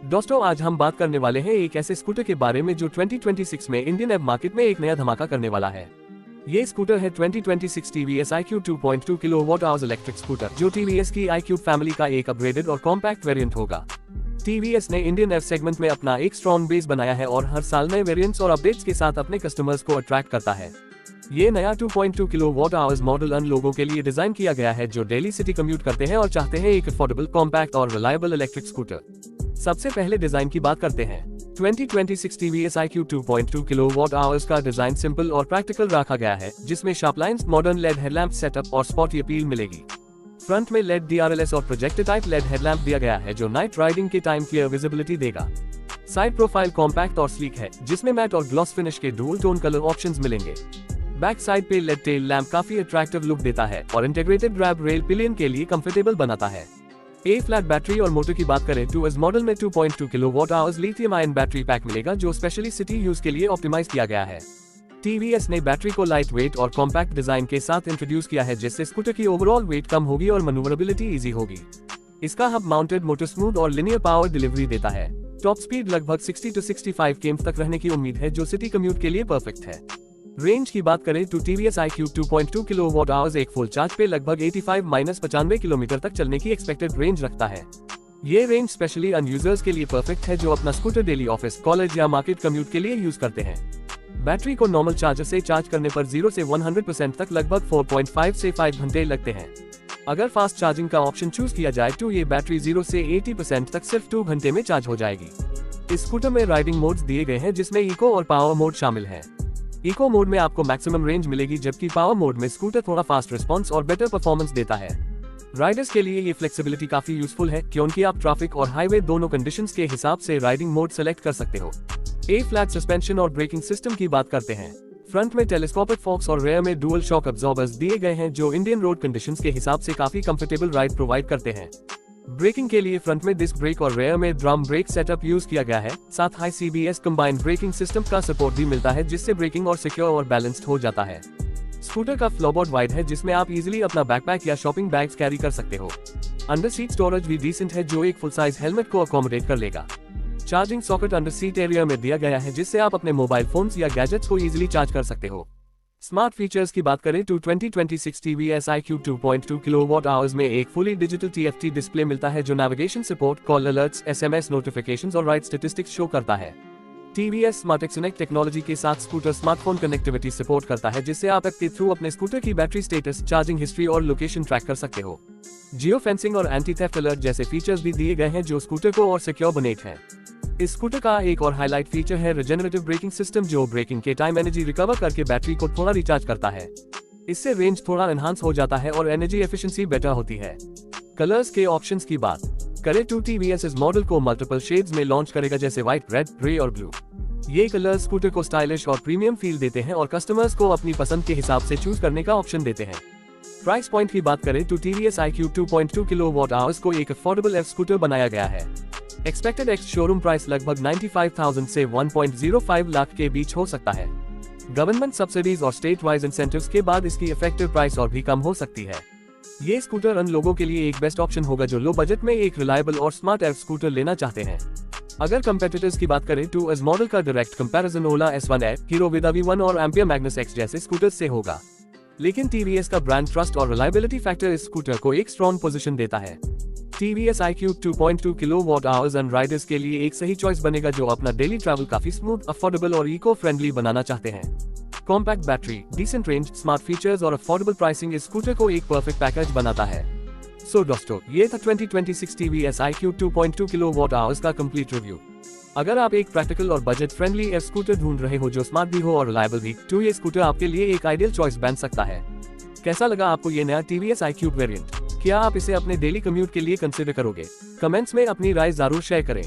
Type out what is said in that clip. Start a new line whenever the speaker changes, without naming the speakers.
दोस्तों, आज हम बात करने वाले हैं एक ऐसे स्कूटर के बारे में जो 2026 में इंडियन एव मार्केट में एक नया धमाका करने वाला है। ये स्कूटर है 2026 TVS iQube 2.2 kilowatt hours electric scooter, जो TVS की iQube फैमिली का एक अपग्रेडेड और कॉम्पैक्ट वेरिएंट होगा। TVS ने इंडियन एव सेगमेंट में अपना एक स्ट्रॉन्ग बेस बनाया है और हर साल नए वेरिएंट्स और अपडेट्स के साथ अपने कस्टमर्स को अट्रैक्ट करता है। ये नया 2.2 किलोवाट आवर्स मॉडल उन लोगों के लिए डिजाइन किया गया है जो डेली सिटी कम्यूट करते हैं और चाहते हैं एक अफोर्डेबल, कॉम्पैक्ट और रिलायबल इलेक्ट्रिक स्कूटर। सबसे पहले डिजाइन की बात करते हैं। 2026 TVS iQube 2.2 किलोवाट आवर्स का डिजाइन सिंपल और प्रैक्टिकल रखा गया है, जिसमें sharp lines, modern LED headlamp setup और स्पॉटी अपील मिलेगी। फ्रंट में लेड DRLS और प्रोजेक्टर टाइप लेड हेडलैम्प दिया गया है जो नाइट राइडिंग के टाइम क्लियर विजिबिलिटी देगा। साइड प्रोफाइल कॉम्पैक्ट और स्लीक है, जिसमें मैट और ग्लॉस फिनिश के डुअल टोन कलर ऑप्शंस मिलेंगे। बैक साइड पे लेड टेल लैम्प काफी अट्रैक्टिव लुक देता है और इंटीग्रेटेड ग्रैब रेल पिलियन के लिए कंफर्टेबल बनाता है। ए फ्लैट बैटरी और मोटर की बात करें तो इस मॉडल में 2.2 kilowatt hours lithium ion battery pack मिलेगा जो स्पेशली सिटी यूज के लिए ऑप्टिमाइज किया गया है। TVS ने बैटरी को लाइट वेट और कॉम्पैक्ट डिजाइन के साथ इंट्रोड्यूस किया है, जिससे स्कूटर की ओवरऑल वेट कम होगी और मनूवरेबिलिटी इजी होगी। इसका हब माउंटेड मोटर स्मूथ और लिनियर पावर डिलीवरी देता है। टॉप स्पीड लगभग 60 to 65 km तक रहने की उम्मीद है, जो सिटी कम्यूट के लिए परफेक्ट है। रेंज की बात करें तो TVS iQube 2.2 किलोवाट आवर्स एक फुल चार्ज पे लगभग 85-95 किलोमीटर तक चलने की एक्सपेक्टेड रेंज रखता है। ये रेंज स्पेशली अन यूजर्स के लिए परफेक्ट है जो अपना स्कूटर डेली ऑफिस, कॉलेज या मार्केट कम्यूट के लिए यूज करते हैं। बैटरी को नॉर्मल चार्जर से चार्ज करने पर 0 से 100% तक लगभग 4.5 से 5 घंटे लगते हैं। अगर फास्ट चार्जिंग का ऑप्शन चूज किया जाए तो ये बैटरी 0 से 80% तक सिर्फ 2 घंटे में चार्ज हो जाएगी। इस स्कूटर में राइडिंग मोड्स दिए गए हैं, जिसमें इको और पावर मोड शामिल है। इको मोड में आपको मैक्सिमम रेंज मिलेगी, जबकि पावर मोड में स्कूटर थोड़ा फास्ट रिस्पॉन्स और बेटर परफॉर्मेंस देता है। राइडर्स के लिए ये फ्लेक्सिबिलिटी काफी यूजफुल है, क्योंकि आप ट्रैफिक और हाईवे दोनों कंडीशंस के हिसाब से राइडिंग मोड सेलेक्ट कर सकते हो। ए फ्लैट सस्पेंशन और ब्रेकिंग सिस्टम की बात करते हैं। फ्रंट में टेलीस्कोपिक फोक्स और रेयर में डुअल शॉक अब्जॉर्बर्स दिए गए हैं जो इंडियन रोड कंडीशंस के हिसाब से काफी कंफर्टेबल राइड प्रोवाइड करते हैं। ब्रेकिंग के लिए फ्रंट में डिस्क ब्रेक और रेयर में ड्रम ब्रेक सेटअप यूज किया गया है। साथ high CBS combined braking system का सपोर्ट भी मिलता है, जिससे ब्रेकिंग और सिक्योर और बैलेंस्ड हो जाता है। स्कूटर का फ्लोरबोर्ड वाइड है, जिसमें आप इजीली अपना बैकपैक या शॉपिंग बैग्स कैरी कर सकते हो। अंडर सीट स्टोरेज भी डिसेंट है, जो एक फुल साइज हेलमेट को अकोमोडेट कर लेगा। Charging socket under seat area में दिया गया है, जिससे आप अपने मोबाइल फोन्स या गैजेट्स को इजीली चार्ज कर सकते हो। स्मार्ट फीचर्स की बात करें तो 2026 TVS iQube 2.2 किलोवाट आवर्स में एक फुली डिजिटल TFT डिस्प्ले मिलता है जो navigation support, call alerts, SMS notifications और राइड स्टैटिस्टिक्स शो करता है। TVS स्मार्ट कनेक्ट टेक्नोलॉजी के साथ स्कूटर स्मार्टफोन कनेक्टिविटी सपोर्ट करता है, जिससे आप ऐप के थ्रू अपने स्कूटर की बैटरी स्टेटस, चार्जिंग हिस्ट्री और लोकेशन ट्रैक कर सकते हो। जियो फेंसिंग और एंटी थेफ्ट अलर्ट जैसे फीचर्स भी दिए गए हैं जो स्कूटर को और सिक्योर बनाते हैं। इस स्कूटर का एक और हाईलाइट फीचर है रिजेनरेटिव ब्रेकिंग सिस्टम, जो ब्रेकिंग के टाइम एनर्जी रिकवर करके बैटरी को थोड़ा रिचार्ज करता है। इससे रेंज थोड़ा एनहांस हो जाता है और एनर्जी एफिशिएंसी बेटर होती है। कलर्स के ऑप्शंस की बात करें तो TVS इस मॉडल को मल्टीपल शेड्स में लॉन्च करेगा, जैसे व्हाइट, रेड, ग्रे और ब्लू। ये कलर्स स्कूटर को स्टाइलिश और प्रीमियम फील देते हैं और कस्टमर्स को अपनी पसंद के हिसाब से चूज करने का ऑप्शन देते हैं। प्राइस पॉइंट की बात करें तो TVS iQube 2.2 किलोवाट आवर्स को एक अफोर्डेबल एफ स्कूटर बनाया गया है। एक्सपेक्टेड एक्स शोरूम प्राइस लगभग 95,000 से 1.05 लाख के बीच हो सकता है। गवर्नमेंट सब्सिडीज और स्टेट वाइज इंसेंटिव्स के बाद इसकी इफेक्टिव प्राइस और भी कम हो सकती है। ये स्कूटर उन लोगों के लिए एक बेस्ट ऑप्शन होगा जो लो बजट में एक रिलायबल और स्मार्ट एफ स्कूटर लेना चाहते हैं। अगर कंपेटिटर्स की बात करें तो इस मॉडल का डायरेक्ट कंपैरिजन ओला S1 हीरो विदा V1 और एम्पियर मैग्नस X जैसे स्कूटर्स से होगा, लेकिन TVS का ब्रांड ट्रस्ट और रिलायबिलिटी फैक्टर इस स्कूटर को एक स्ट्रॉन्ग पोजीशन देता है। TVS iQube 2.2 kilowatt hours and riders के लिए एक सही चॉइस बनेगा जो अपना डेली ट्रैवल काफी स्मूथ, अफोर्डेबल और इको फ्रेंडली बनाना चाहते हैं। Compact battery, decent range, smart features और अफोर्डेबल प्राइसिंग इस स्कूटर को एक परफेक्ट पैकेज बनाता है। सो दोस्तों, ये था 2026 TVS iQube 2.2 किलोवाट आवर्स का कंप्लीट रिव्यू। अगर आप एक प्रैक्टिकल और बजट फ्रेंडली एफ स्कूटर ढूंढ रहे हो जो स्मार्ट भी हो और रिलायबल भी, तो ये स्कूटर आपके लिए एक आइडियल चॉइस बन सकता है। कैसा लगा आपको ये नया TVS iQube वेरिएंट? क्या आप इसे अपने डेली कम्यूट के लिए कंसीडर करोगे? कमेंट्स में अपनी राय जरूर शेयर करें।